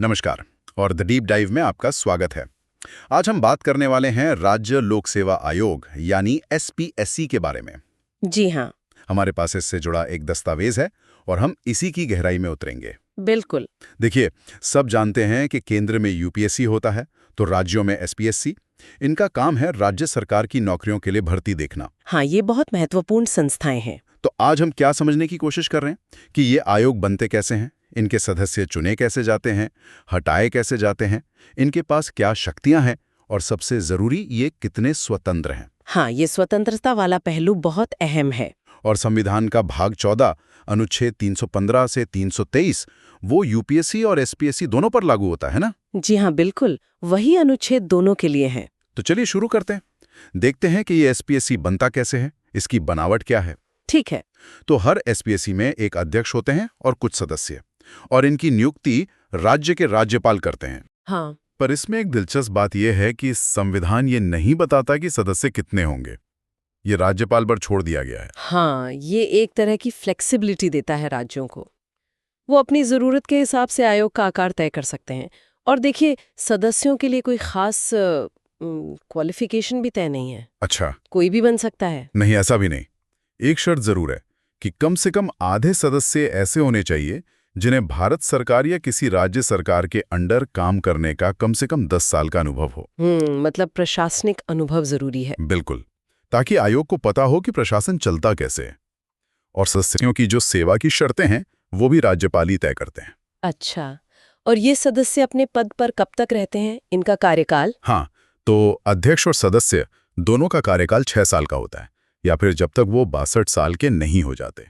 नमस्कार और the deep dive में आपका स्वागत है। आज हम बात करने वाले हैं राज्य लोक सेवा आयोग यानी एसपीएससी के बारे में। जी हाँ। हमारे पास इससे जुड़ा एक दस्तावेज है और हम इसी की गहराई में उतरेंगे। बिल्कुल। देखिए, सब जानते हैं कि केंद्र में यूपीएससी होता है तो राज्यों में एसपीएससी। इनका काम है राज्य सरकार की नौकरियों के लिए भर्ती देखना। हाँ, ये बहुत महत्वपूर्ण संस्थाएं हैं। तो आज हम क्या समझने की कोशिश कर रहे हैं कि ये आयोग बनते कैसे हैं, इनके सदस्य चुने कैसे जाते हैं, हटाए कैसे जाते हैं, इनके पास क्या शक्तियां हैं और सबसे जरूरी ये कितने स्वतंत्र हैं। हाँ, ये स्वतंत्रता वाला पहलू बहुत अहम है। और संविधान का भाग 14 अनुच्छेद 315 से 323 वो यूपीएससी और एसपीएससी दोनों पर लागू होता है ना? जी हाँ, बिल्कुल। वही अनुच्छेद दोनों के लिए है। तो चलिए शुरू करते हैं। देखते हैं कि ये एसपीएससी बनता कैसे है, इसकी बनावट क्या है। ठीक है। तो हर एसपीएससी में एक अध्यक्ष होते हैं और कुछ सदस्य, और इनकी नियुक्ति राज्य के राज्यपाल करते हैं। हाँ। पर इसमें एक दिलचस्प बात यह है कि संविधान ये नहीं बताता कि सदस्य कितने होंगे। ये राज्यपाल पर छोड़ दिया गया है। हाँ, ये एक तरह की फ्लेक्सिबिलिटी देता है राज्यों को। वो अपनी जरूरत के हिसाब से आयोग का आकार तय कर सकते हैं। और देखिए, सदस्यों के लिए कोई खास क्वालिफिकेशन भी तय नहीं है। अच्छा, कोई भी बन सकता है। नहीं, ऐसा भी नहीं। एक शर्त जरूर है कि कम से कम आधे सदस्य ऐसे होने चाहिए जिन्हें भारत सरकार या किसी राज्य सरकार के अंडर काम करने का कम से कम 10 साल का अनुभव हो। मतलब प्रशासनिक अनुभव जरूरी है। बिल्कुल, ताकि आयोग को पता हो कि प्रशासन चलता कैसे है। और सदस्यों की जो सेवा की शर्तें हैं वो भी राज्यपाल ही तय करते हैं। अच्छा, और ये सदस्य अपने पद पर कब तक रहते हैं, इनका कार्यकाल? हाँ, तो अध्यक्ष और सदस्य दोनों का कार्यकाल 6 साल का होता है, या फिर जब तक वो 62 साल के नहीं हो जाते।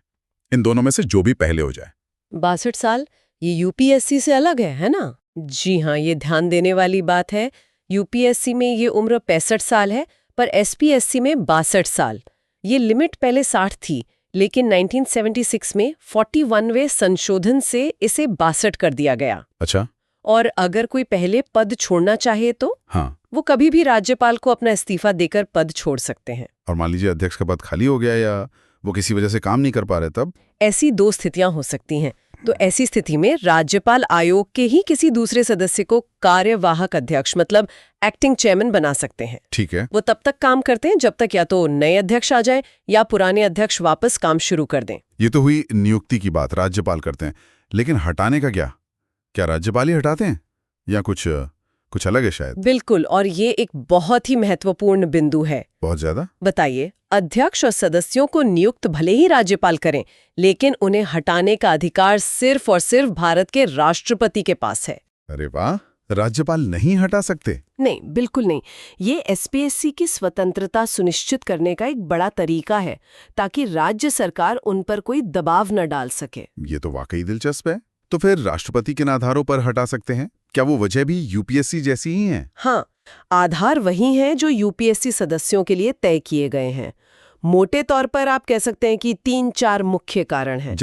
इन दोनों में से जो भी पहले हो जाए। 62 साल? ये यूपीएससी से अलग है ना? जी हाँ, ये ध्यान देने वाली बात है। यूपीएससी में ये उम्र 65 साल है, पर एसपीएससी में 62 साल। ये लिमिट पहले 60 थी, लेकिन 1976 में 41वें संशोधन से इसे 62 कर दिया गया। अच्छा। और अगर कोई पहले पद छोड़ना चाहे तो हाँ, वो कभी भी राज्यपाल को अपना इस्तीफा देकर पद छोड़ सकते हैं। और मान लीजिए अध्यक्ष का पद खाली हो गया या वो किसी वजह से काम नहीं कर पा रहे, तब? ऐसी 2 स्थितियां हो सकती हैं। तो ऐसी स्थिति में राज्यपाल आयोग के ही किसी दूसरे सदस्य को कार्यवाहक अध्यक्ष मतलब एक्टिंग चेयरमैन बना सकते हैं। ठीक है। वो तब तक काम करते हैं जब तक या तो नए अध्यक्ष आ जाएं या पुराने अध्यक्ष वापस काम शुरू कर दें। ये तो हुई नियुक्ति की बात, राज्यपाल करते हैं। लेकिन हटाने का क्या? क्या राज्यपाल ही हटाते हैं या कुछ अलग है शायद? बिल्कुल, और ये एक बहुत ही महत्वपूर्ण बिंदु है। बहुत ज्यादा? बताइए। अध्यक्ष और सदस्यों को नियुक्त भले ही राज्यपाल करें, लेकिन उन्हें हटाने का अधिकार सिर्फ और सिर्फ भारत के राष्ट्रपति के पास है। अरे वाह, राज्यपाल नहीं हटा सकते? नहीं, बिल्कुल नहीं। ये एसपीएससी की स्वतंत्रता सुनिश्चित करने का एक बड़ा तरीका है, ताकि राज्य सरकार उन पर कोई दबाव न डाल सके। ये तो वाकई दिलचस्प है। तो फिर राष्ट्रपति किन आधारों पर हटा सकते हैं? क्या वो वजह भी यूपीएससी जैसी ही है? हाँ, आधार वही हैं जो यूपीएससी सदस्यों के लिए तय किए गए हैं। मोटे तौर पर आप कह सकते हैं कि 3-4 मुख्य कारण हैं।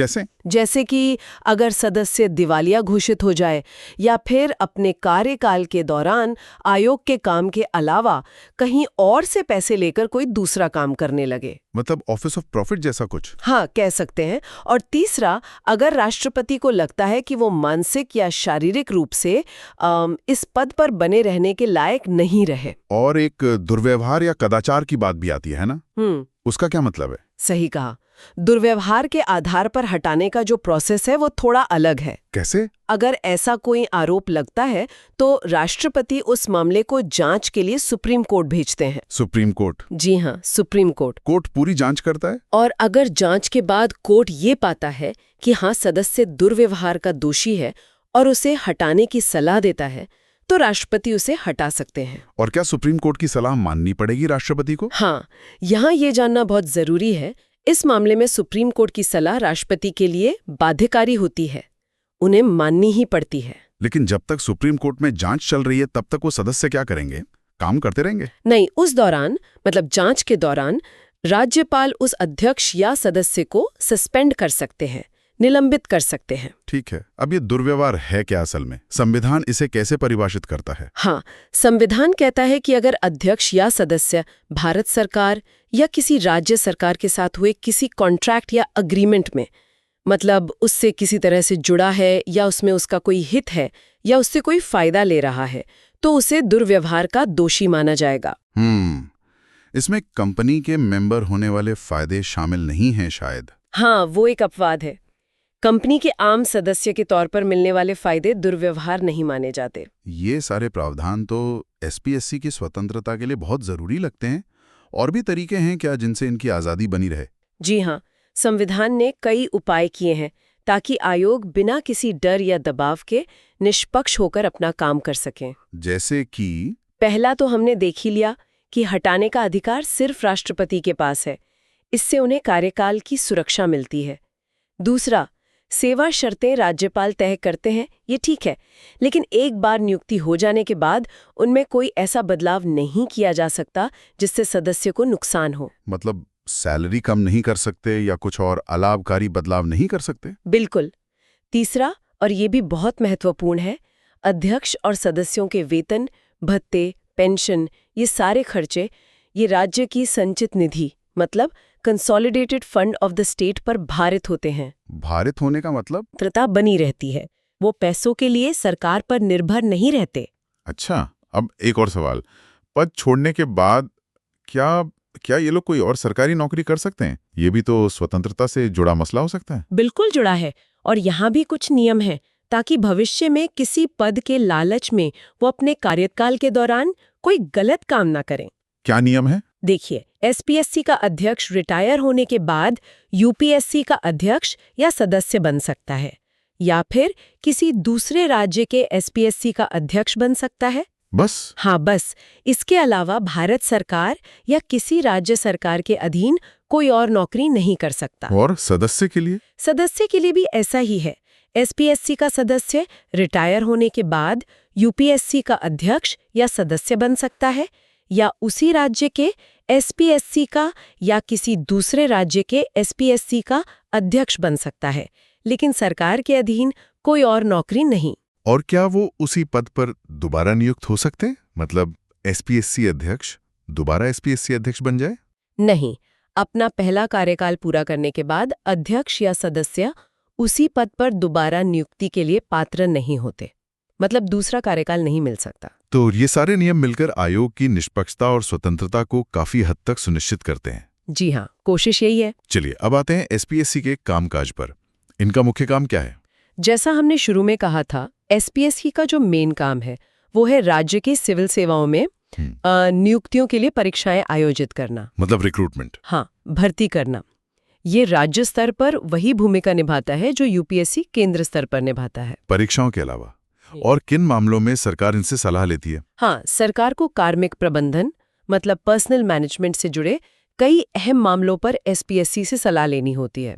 जैसे कि अगर सदस्य दिवालिया घोषित हो जाए, या फिर अपने कार्यकाल के दौरान आयोग के काम के अलावा कहीं और से पैसे लेकर कोई दूसरा काम करने लगे। मतलब ऑफिस ऑफ प्रॉफिट जैसा कुछ? हाँ, कह सकते हैं। और तीसरा, अगर राष्ट्रपति को लगता है कि वो मानसिक या शारीरिक रूप से इस पद पर बने रहने के लायक नहीं रहे। और एक दुर्व्यवहार या कदाचार की बात भी आती है ना? उसका क्या मतलब है? सही कहा। दुर्व्यवहार के आधार पर हटाने का जो प्रोसेस है वो थोड़ा अलग है। कैसे? अगर ऐसा कोई आरोप लगता है तो राष्ट्रपति उस मामले को जांच के लिए सुप्रीम कोर्ट भेजते हैं। Supreme court? जी हाँ, सुप्रीम कोर्ट। कोर्ट पूरी जांच करता है? और अगर जांच के बाद कोर्ट ये पाता है कि हाँ, सदस्य दुर्व्यवहार का दोषी है और उसे हटाने की सलाह देता है, तो राष्ट्रपति उसे हटा सकते हैं। और क्या सुप्रीम कोर्ट की सलाह माननी पड़ेगी राष्ट्रपति को? हाँ, यहाँ ये जानना बहुत जरूरी है। इस मामले में सुप्रीम कोर्ट की सलाह राष्ट्रपति के लिए बाध्यकारी होती है, उन्हें माननी ही पड़ती है। लेकिन जब तक सुप्रीम कोर्ट में जांच चल रही है तब तक वो सदस्य क्या करेंगे? काम करते रहेंगे? नहीं, उस दौरान मतलब जांच के दौरान राज्यपाल उस अध्यक्ष या सदस्य को सस्पेंड कर सकते हैं, निलंबित कर सकते हैं। ठीक है। अब ये दुर्व्यवहार है क्या असल में? संविधान इसे कैसे परिभाषित करता है? हाँ, संविधान कहता है कि अगर अध्यक्ष या सदस्य भारत सरकार या किसी राज्य सरकार के साथ हुए किसी कॉन्ट्रैक्ट या अग्रीमेंट में, मतलब उससे किसी तरह से जुड़ा है या उसमें उसका कोई हित है या उससे कोई फायदा ले रहा है तो उसे दुर्व्यवहार का दोषी माना जाएगा। इसमें कंपनी के मेंबर होने वाले फायदे शामिल नहीं हैं शायद। हाँ, वो एक अपवाद है। कंपनी के आम सदस्य के तौर पर मिलने वाले फायदे दुर्व्यवहार नहीं माने जाते। ये सारे प्रावधान तो एसपीएससी की स्वतंत्रता के लिए बहुत जरूरी लगते हैं। और भी तरीके हैं क्या जिनसे इनकी आज़ादी बनी रहे? जी हाँ, संविधान ने कई उपाय किए हैं ताकि आयोग बिना किसी डर या दबाव के निष्पक्ष होकर अपना काम कर सकें। जैसे कि? पहला तो हमने देख ही लिया कि हटाने का अधिकार सिर्फ राष्ट्रपति के पास है। इससे उन्हें कार्यकाल की सुरक्षा मिलती है। दूसरा, सेवा शर्तें राज्यपाल तय करते हैं, ये ठीक है, लेकिन एक बार नियुक्ति हो जाने के बाद उनमें कोई ऐसा बदलाव नहीं किया जा सकता जिससे सदस्य को नुकसान हो। मतलब सैलरी कम नहीं कर सकते या कुछ और अलाभकारी बदलाव नहीं कर सकते? बिल्कुल। तीसरा, और ये भी बहुत महत्वपूर्ण है, अध्यक्ष और सदस्यों के वेतन, भत्ते, पेंशन, ये सारे खर्चे ये राज्य की संचित निधि मतलब consolidated fund of the state पर भारित होते हैं। भारित होने का मतलब? पात्रता बनी रहती है, वो पैसों के लिए सरकार पर निर्भर नहीं रहते। अच्छा, अब एक और सवाल। पद छोड़ने के बाद क्या ये लोग कोई और सरकारी नौकरी कर सकते हैं? ये भी तो स्वतंत्रता से जुड़ा मसला हो सकता है। बिल्कुल जुड़ा है, और यहाँ भी कुछ नियम हैं ताकि भविष्य में किसी पद के लालच में वो अपने कार्यकाल के दौरान कोई गलत काम ना करें। क्या नियम है? देखिए, एसपीएससी का अध्यक्ष रिटायर होने के बाद यूपीएससी का अध्यक्ष या सदस्य बन सकता है, या फिर किसी दूसरे राज्य के एसपीएससी का अध्यक्ष बन सकता है। बस? हाँ, बस। इसके अलावा भारत सरकार या किसी राज्य सरकार के अधीन कोई और नौकरी नहीं कर सकता। और सदस्य के लिए? सदस्य के लिए भी ऐसा ही है। एसपीएससी का सदस्य रिटायर होने के बाद यूपीएससी का अध्यक्ष या सदस्य बन सकता है, या उसी राज्य के एसपीएससी का या किसी दूसरे राज्य के एसपीएससी का अध्यक्ष बन सकता है, लेकिन सरकार के अधीन कोई और नौकरी नहीं। और क्या वो उसी पद पर दोबारा नियुक्त हो सकते हैं? मतलब एसपीएससी अध्यक्ष दोबारा एसपीएससी अध्यक्ष बन जाए? नहीं, अपना पहला कार्यकाल पूरा करने के बाद अध्यक्ष या सदस्य उसी पद पर दोबारा नियुक्ति के लिए पात्र नहीं होते, मतलब दूसरा कार्यकाल नहीं मिल सकता। तो ये सारे नियम मिलकर आयोग की निष्पक्षता और स्वतंत्रता को काफी हद तक सुनिश्चित करते हैं। जी हाँ, कोशिश यही है। चलिए अब आते हैं एसपीएससी के कामकाज पर। इनका मुख्य काम क्या है? जैसा हमने शुरू में कहा था, एसपीएससी का जो मेन काम है वो है राज्य की सिविल सेवाओं में नियुक्तियों के लिए परीक्षाएं आयोजित करना, मतलब रिक्रूटमेंट। हाँ, भर्ती करना। ये राज्य स्तर पर वही भूमिका निभाता है जो यूपीएससी केंद्र स्तर पर निभाता है। परीक्षाओं के अलावा और किन मामलों में सरकार इनसे सलाह लेती है? हाँ, सरकार को कार्मिक प्रबंधन मतलब पर्सनल मैनेजमेंट से जुड़े कई अहम मामलों पर एसपीएससी से सलाह लेनी होती है।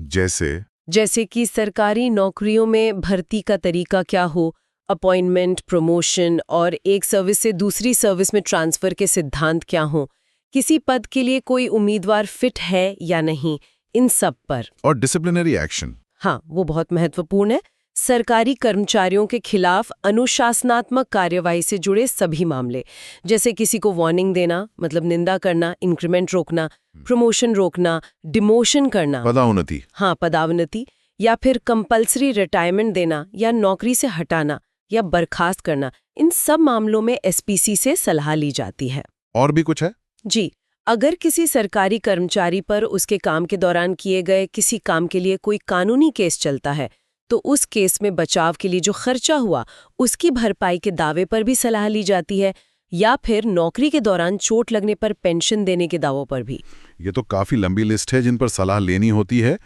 जैसे कि सरकारी नौकरियों में भर्ती का तरीका क्या हो, अपॉइंटमेंट, प्रमोशन और एक सर्विस से दूसरी सर्विस में ट्रांसफर के सिद्धांत क्या हो, किसी पद के लिए कोई उम्मीदवार फिट है या नहीं, इन सब पर। और डिसिप्लिनरी एक्शन? हाँ, वो बहुत महत्वपूर्ण है। सरकारी कर्मचारियों के खिलाफ अनुशासनात्मक कार्यवाही से जुड़े सभी मामले, जैसे किसी को वार्निंग देना मतलब निंदा करना, इंक्रीमेंट रोकना, प्रमोशन रोकना, डिमोशन करना, पदोन्नति। हाँ, पदोन्नति, या फिर कंपल्सरी रिटायरमेंट देना या नौकरी से हटाना या बर्खास्त करना, इन सब मामलों में एसपीसी से सलाह ली जाती है। और भी कुछ है? जी, अगर किसी सरकारी कर्मचारी पर उसके काम के दौरान किए गए किसी काम के लिए कोई कानूनी केस चलता है तो उस केस में बचाव के लिए जो खर्चा हुआ उसकी भरपाई के दावे पर भी सलाह ली जाती है, या फिर नौकरी के दौरान चोट लगने पर पेंशन देने के दावों पर भी। ये तो काफी लंबी लिस्ट है जिन पर सलाह लेनी होती है।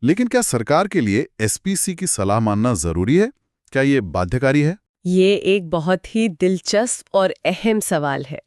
लेकिन क्या सरकार के लिए एसपीसी की सलाह मानना जरूरी है? क्या ये बाध्यकारी है? ये एक बहुत ही दिलचस्प और अहम सवाल है,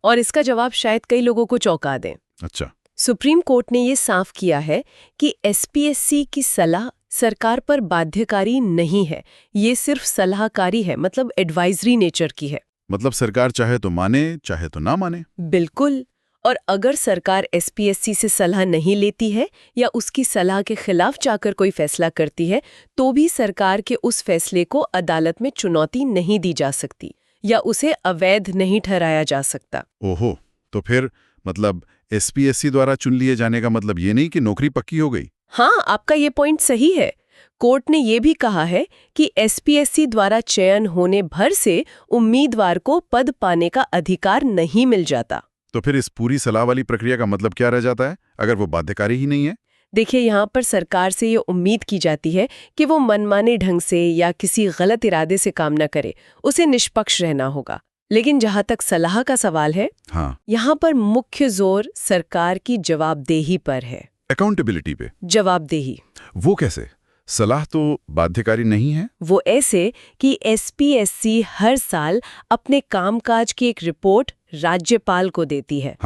और इसका जवाब शायद कई लोगों को चौंका दें। अच्छा। सुप्रीम कोर्ट ने ये साफ किया है कि एसपीएससी की सलाह सरकार पर बाध्यकारी नहीं है, ये सिर्फ सलाहकारी है, मतलब एडवाइजरी नेचर की है। मतलब सरकार चाहे तो माने चाहे तो ना माने। बिल्कुल। और अगर सरकार एसपीएससी से सलाह नहीं लेती है या उसकी सलाह के खिलाफ जाकर कोई फैसला करती है तो भी सरकार के उस फैसले को अदालत में चुनौती नहीं दी जा सकती या उसे अवैध नहीं ठहराया जा सकता। ओहो, तो फिर मतलब एसपीएससी द्वारा चुन लिए जाने का मतलब ये नहीं कि नौकरी पक्की हो गई? हाँ, आपका ये पॉइंट सही है। कोर्ट ने ये भी कहा है कि एसपीएससी द्वारा चयन होने भर से उम्मीदवार को पद पाने का अधिकार नहीं मिल जाता। तो फिर इस पूरी सलाह वाली प्रक्रिया का मतलब क्या रह जाता है, अगर वो बाध्यकारी ही नहीं है? देखिए, यहाँ पर सरकार से ये उम्मीद की जाती है कि वो मनमाने ढंग से या किसी गलत इरादे से काम न करे, उसे निष्पक्ष रहना होगा। लेकिन जहाँ तक सलाह का सवाल है, यहाँ पर मुख्य जोर सरकार की जवाबदेही पर है। अकाउंटेबिलिटी पे? जवाबदेही। वो कैसे? सलाह तो बाध्यकारी नहीं है। वो ऐसे कि एसपीएससी हर साल अपने कामकाज की एक रिपोर्ट राज्यपाल को देती है।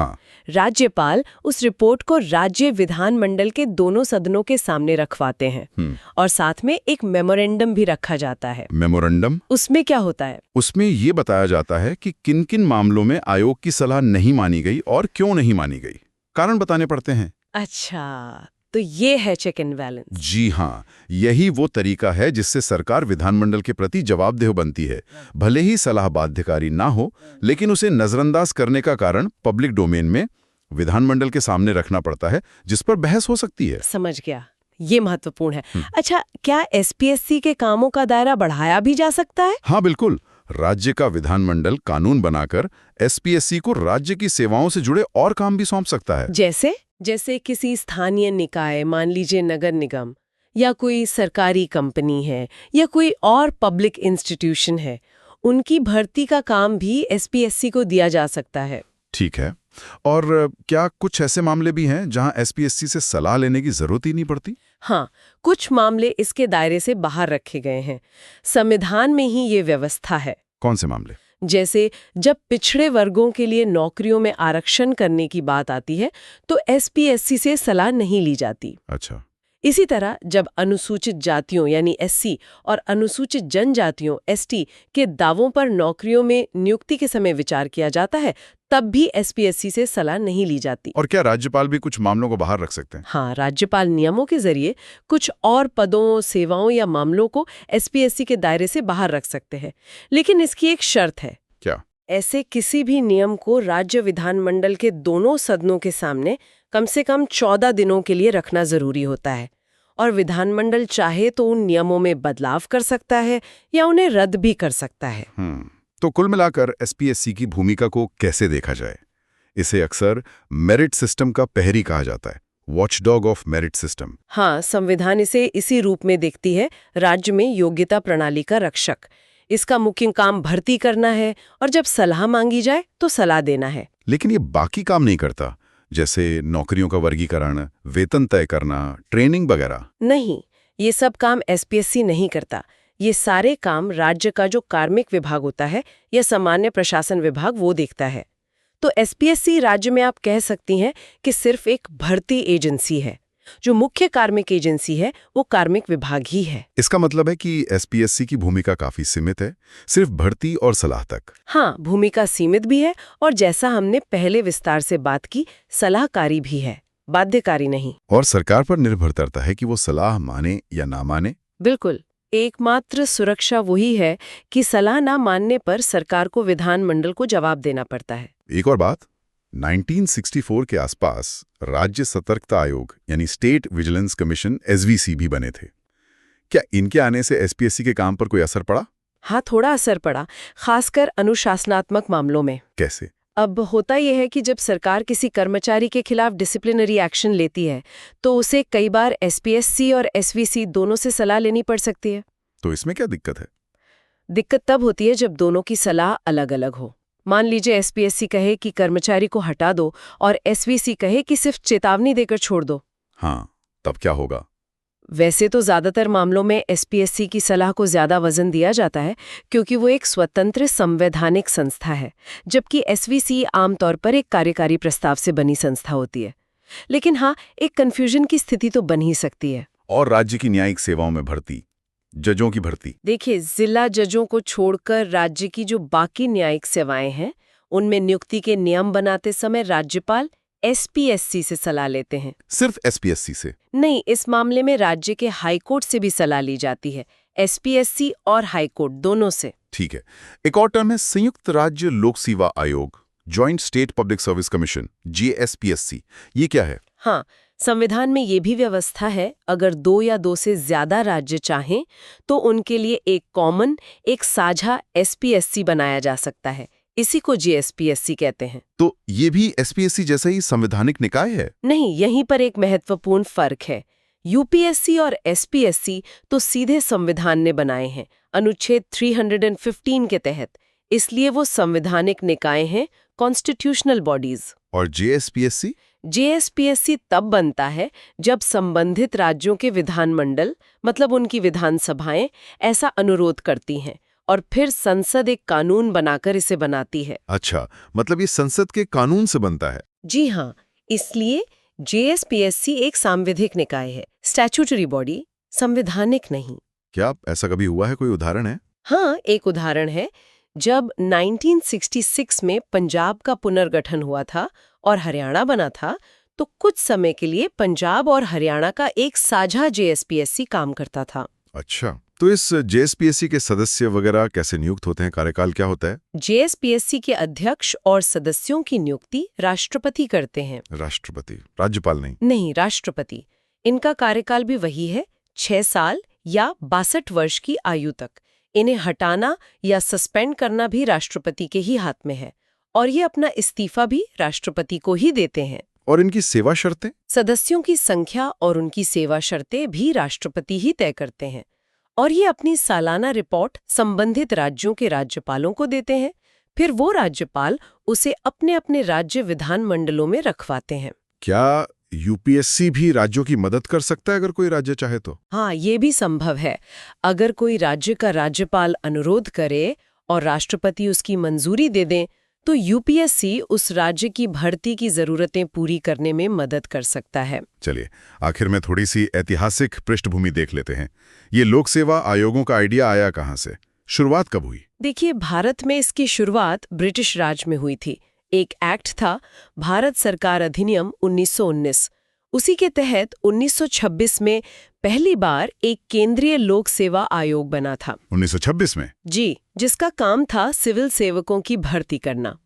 राज्यपाल उस रिपोर्ट को राज्य विधानमंडल के दोनों सदनों के सामने रखवाते हैं और साथ में एक मेमोरेंडम भी रखा जाता है। मेमोरेंडम? उसमें क्या होता है? उसमें ये बताया जाता है कि किन किन मामलों में आयोग की सलाह नहीं मानी गई और क्यों नहीं मानी गई। कारण बताने पड़ते हैं। अच्छा, तो ये है चेक एंड बैलेंस। जी हाँ, यही वो तरीका है जिससे सरकार विधानमंडल के प्रति जवाबदेह बनती है। भले ही सलाह बाध्यकारी ना हो, लेकिन उसे नजरअंदाज करने का कारण पब्लिक डोमेन में विधानमंडल के सामने रखना पड़ता है, जिस पर बहस हो सकती है। समझ गया, ये महत्वपूर्ण है। अच्छा, क्या एसपीएससी के कामों का दायरा बढ़ाया भी जा सकता है? हाँ बिल्कुल। राज्य का विधानमंडल कानून बनाकर एसपीएससी को राज्य की सेवाओं से जुड़े और काम भी सौंप सकता है। जैसे किसी स्थानीय निकाय, मान लीजिए नगर निगम, या कोई सरकारी कंपनी है, या कोई और पब्लिक इंस्टीट्यूशन है, उनकी भर्ती का काम भी एसपीएससी को दिया जा सकता है। ठीक है। और क्या कुछ ऐसे मामले भी हैं जहां एसपीएससी से सलाह लेने की जरूरत ही नहीं पड़ती? हाँ, कुछ मामले इसके दायरे से बाहर रखे गए हैं। संविधान में ही ये व्यवस्था है। कौन से मामले? जैसे जब पिछड़े वर्गों के लिए नौकरियों में आरक्षण करने की बात आती है, तो एसपीएससी से सलाह नहीं ली जाती। अच्छा। इसी तरह जब अनुसूचित जातियों यानी एससी और अनुसूचित जनजातियों एसटी के दावों पर नौकरियों में नियुक्ति के समय विचार किया जाता है, तब भी एसपीएससी से सलाह नहीं ली जाती। और क्या राज्यपाल भी कुछ मामलों को बाहर रख सकते हैं? हाँ, राज्यपाल नियमों के जरिए कुछ और पदों, सेवाओं या मामलों को एसपीएससी के दायरे से बाहर रख सकते हैं, लेकिन इसकी एक शर्त है। क्या? ऐसे किसी भी नियम को राज्य विधानमंडल के दोनों सदनों के सामने कम से कम 14 दिनों के लिए रखना जरूरी होता है, और विधानमंडल चाहे तो उन नियमों में बदलाव कर सकता है या उन्हें रद्द भी कर सकता है। तो कुल मिलाकर एसपीएससी की भूमिका को कैसे देखा जाए? इसे अक्सर मेरिट सिस्टम का प्रहरी कहा जाता है, वॉचडॉग ऑफ मेरिट सिस्टम। हाँ, संविधान इसे इसी रूप में देखती है, राज्य में योग्यता प्रणाली का रक्षक। इसका मुख्य काम भर्ती करना है और जब सलाह मांगी जाए तो सलाह देना है। लेकिन ये बाकी काम नहीं करता, जैसे नौकरियों का वर्गीकरण, वेतन तय करना, ट्रेनिंग वगैरह? नहीं, ये सब काम एसपीएससी नहीं करता। ये सारे काम राज्य का जो कार्मिक विभाग होता है या सामान्य प्रशासन विभाग वो देखता है। तो एसपीएससी राज्य में आप कह सकती हैं कि सिर्फ एक भर्ती एजेंसी है। जो मुख्य कार्मिक एजेंसी है वो कार्मिक विभाग ही है। इसका मतलब है कि एसपीएससी की भूमिका काफी सीमित है, सिर्फ भर्ती और सलाह तक। हाँ, भूमिका सीमित भी है और जैसा हमने पहले विस्तार से बात की, सलाहकारी भी है, बाध्यकारी नहीं। और सरकार पर निर्भर करता है कि वो सलाह माने या ना माने। बिल्कुल। एकमात्र सुरक्षा वही है कि सलाह ना मानने पर सरकार को विधानमंडल को जवाब देना पड़ता है। एक और बात, 1964 के आसपास राज्य सतर्कता आयोग यानी स्टेट विजिलेंस कमीशन एसवीसी भी बने थे। क्या इनके आने से एसपीएससी के काम पर कोई असर पड़ा? हाँ, थोड़ा असर पड़ा, खासकर अनुशासनात्मक मामलों में। कैसे? अब होता यह है कि जब सरकार किसी कर्मचारी के खिलाफ डिसिप्लिनरी एक्शन लेती है तो उसे कई बार एसपीएससी और एसवीसी दोनों से सलाह लेनी पड़ सकती है। तो इसमें क्या दिक्कत है? दिक्कत तब होती है जब दोनों की सलाह अलग अलग हो। मान लीजिए एसपीएससी कहे कि कर्मचारी को हटा दो और एसवीसी कहे कि सिर्फ चेतावनी देकर छोड़ दो। हाँ, तब क्या होगा? वैसे तो ज्यादातर मामलों में एसपीएससी की सलाह को ज्यादा वजन दिया जाता है क्योंकि वो एक स्वतंत्र संवैधानिक संस्था है, जबकि एसवीसी आमतौर पर एक कार्यकारी प्रस्ताव से बनी संस्था होती है। लेकिन हाँ, एक कन्फ्यूजन की स्थिति तो बन ही सकती है। और राज्य की न्यायिक सेवाओं में भर्ती, जजों की भर्ती? देखिए, जिला जजों को छोड़कर राज्य की जो बाकी न्यायिक सेवाएं हैं, उनमें नियुक्ति के नियम बनाते समय राज्यपाल एसपीएससी से सलाह लेते हैं। सिर्फ एसपीएससी से? नहीं, इस मामले में राज्य के हाईकोर्ट से भी सलाह ली जाती है, एसपीएससी और हाईकोर्ट दोनों से। ठीक है। एक और टर्म है संयुक्त राज्य लोक सेवा आयोग, joint state public service commission, JSPSC. ये क्या है? हाँ, संविधान में ये भी व्यवस्था है, अगर 2 या 2 से ज्यादा राज्य चाहें तो उनके लिए एक कॉमन, एक साझा एसपीएससी बनाया जा सकता है। इसी को जीएसपीएससी कहते हैं। तो ये भी एसपीएससी जैसा ही संवैधानिक निकाय है? नहीं, यहीं पर एक महत्वपूर्ण फर्क है। यूपीएससी और एसपीएससी तो सीधे संविधान ने बनाए हैं, अनुच्छेद 315 के तहत, इसलिए वो संवैधानिक निकाय हैं, कॉन्स्टिट्यूशनल बॉडीज। और जेएसपीएससी? जेएसपीएससी तब बनता है जब संबंधित राज्यों के विधानमंडल, मतलब उनकी विधानसभाएं, ऐसा अनुरोध करती हैं और फिर संसद एक कानून बनाकर इसे बनाती है। अच्छा, मतलब ये संसद के कानून से बनता है? जी हाँ, इसलिए जेएसपीएससी एक सांविधिक निकाय है, स्टैट्यूटरी बॉडी, संवैधानिक नहीं। क्या ऐसा कभी हुआ है? कोई उदाहरण है? हाँ, एक उदाहरण है। जब 1966 में पंजाब का पुनर्गठन हुआ था और हरियाणा बना था, तो कुछ समय के लिए पंजाब और हरियाणा का एक साझा जेएसपीएससी काम करता था। अच्छा, तो इस जेएसपीएससी के सदस्य वगैरह कैसे नियुक्त होते हैं? कार्यकाल क्या होता है? जेएसपीएससी के अध्यक्ष और सदस्यों की नियुक्ति राष्ट्रपति करते हैं। राष्ट्रपति? राज्यपाल नहीं? नहीं, राष्ट्रपति। इनका कार्यकाल भी वही है, 6 साल या 62 वर्ष की आयु तक। इन्हें हटाना या सस्पेंड करना भी राष्ट्रपति के ही हाथ में है, और ये अपना इस्तीफा भी राष्ट्रपति को ही देते हैं। और इनकी सेवा शर्तें? सदस्यों की संख्या और उनकी सेवा शर्तें भी राष्ट्रपति ही तय करते हैं, और ये अपनी सालाना रिपोर्ट संबंधित राज्यों के राज्यपालों को देते हैं। फिर वो राज्यपाल उसे अपने अपने राज्य विधानमंडलों में रखवाते हैं। क्या यूपीएससी भी राज्यों की मदद कर सकता है अगर कोई राज्य चाहे तो? हाँ, ये भी संभव है। अगर कोई राज्य का राज्यपाल अनुरोध करे और राष्ट्रपति उसकी मंजूरी दे दें, तो यूपीएससी उस राज्य की भर्ती की जरूरतें पूरी करने में मदद कर सकता है। चलिए, आखिर में थोड़ी सी ऐतिहासिक पृष्ठभूमि देख लेते हैं। ये लोक सेवा आयोगों का आइडिया आया कहाँ से? शुरुआत कब हुई? देखिए, भारत में इसकी शुरुआत ब्रिटिश राज में हुई थी। एक एक्ट था, भारत सरकार अधिनियम 1919। उसी के तहत 1926 में पहली बार एक केंद्रीय लोक सेवा आयोग बना था। 1926 में? जी, जिसका काम था सिविल सेवकों की भर्ती करना।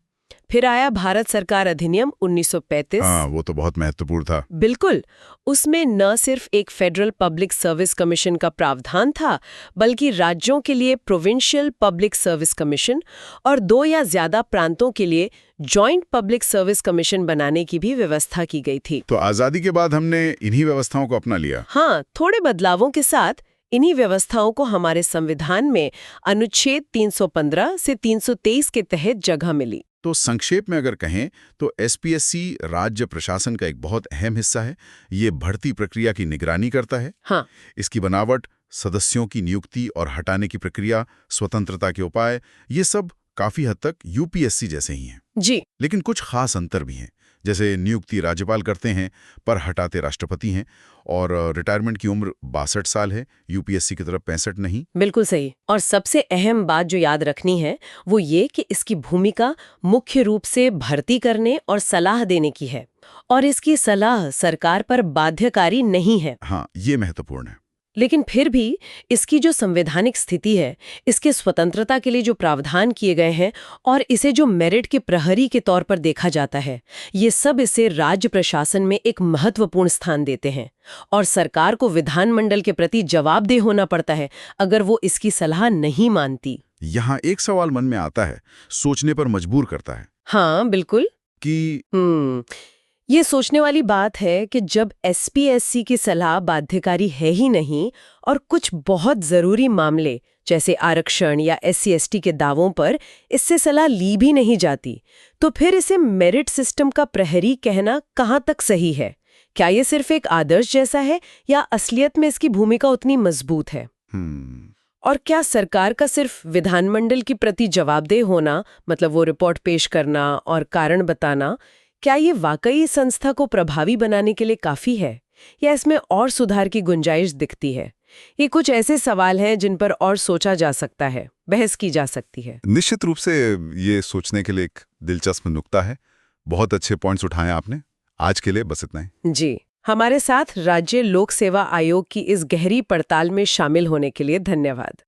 फिर आया भारत सरकार अधिनियम 1935। हाँ, वो तो बहुत महत्वपूर्ण था। बिल्कुल। उसमें न सिर्फ एक फेडरल पब्लिक सर्विस कमीशन का प्रावधान था, बल्कि राज्यों के लिए प्रोविंशियल पब्लिक सर्विस कमीशन और 2 या ज्यादा प्रांतों के लिए जॉइंट पब्लिक सर्विस कमीशन बनाने की भी व्यवस्था की गई थी। तो आजादी के बाद हमने इन्हीं व्यवस्थाओं को अपना लिया? हाँ, थोड़े बदलावों के साथ इन्हीं व्यवस्थाओं को हमारे संविधान में अनुच्छेद 315 से 323 के तहत जगह मिली। तो संक्षेप में अगर कहें तो एसपीएससी राज्य प्रशासन का एक बहुत अहम हिस्सा है। ये भर्ती प्रक्रिया की निगरानी करता है। हाँ। इसकी बनावट, सदस्यों की नियुक्ति और हटाने की प्रक्रिया, स्वतंत्रता के उपाय, ये सब काफी हद तक यूपीएससी जैसे ही हैं। जी। लेकिन कुछ खास अंतर भी हैं, जैसे नियुक्ति राज्यपाल करते हैं पर हटाते राष्ट्रपति हैं, और रिटायरमेंट की उम्र 62 साल है, यूपीएससी की तरफ 65 नहीं। बिल्कुल सही। और सबसे अहम बात जो याद रखनी है वो ये कि इसकी भूमिका मुख्य रूप से भर्ती करने और सलाह देने की है, और इसकी सलाह सरकार पर बाध्यकारी नहीं है। हाँ, ये महत्वपूर्ण है। लेकिन फिर भी इसकी जो संवैधानिक स्थिति है, इसके स्वतंत्रता के लिए जो प्रावधान किए गए हैं और इसे जो मेरिट के प्रहरी के तौर पर देखा जाता है, ये सब इसे राज्य प्रशासन में एक महत्वपूर्ण स्थान देते हैं, और सरकार को विधानमंडल के प्रति जवाबदेह होना पड़ता है अगर वो इसकी सलाह नहीं मानती। यहाँ एक सवाल मन में आता है, सोचने पर मजबूर करता है। हाँ, बिल्कुल। कि ये सोचने वाली बात है कि जब एसपीएससी की सलाह बाध्यकारी है ही नहीं, और कुछ बहुत जरूरी मामले जैसे आरक्षण या SC/ST के दावों पर इससे सलाह ली भी नहीं जाती, तो फिर इसे मेरिट सिस्टम का प्रहरी कहना कहाँ तक सही है? क्या ये सिर्फ एक आदर्श जैसा है, या असलियत में इसकी भूमिका उतनी मजबूत है? और क्या सरकार का सिर्फ विधानमंडल के प्रति जवाबदेह होना, मतलब वो रिपोर्ट पेश करना और कारण बताना, क्या ये वाकई संस्था को प्रभावी बनाने के लिए काफी है, या इसमें और सुधार की गुंजाइश दिखती है? ये कुछ ऐसे सवाल हैं जिन पर और सोचा जा सकता है, बहस की जा सकती है। निश्चित रूप से ये सोचने के लिए एक दिलचस्प नुक्ता है। बहुत अच्छे पॉइंट्स उठाए आपने। आज के लिए बस इतना ही। जी, हमारे साथ राज्य लोक सेवा आयोग की इस गहरी पड़ताल में शामिल होने के लिए धन्यवाद।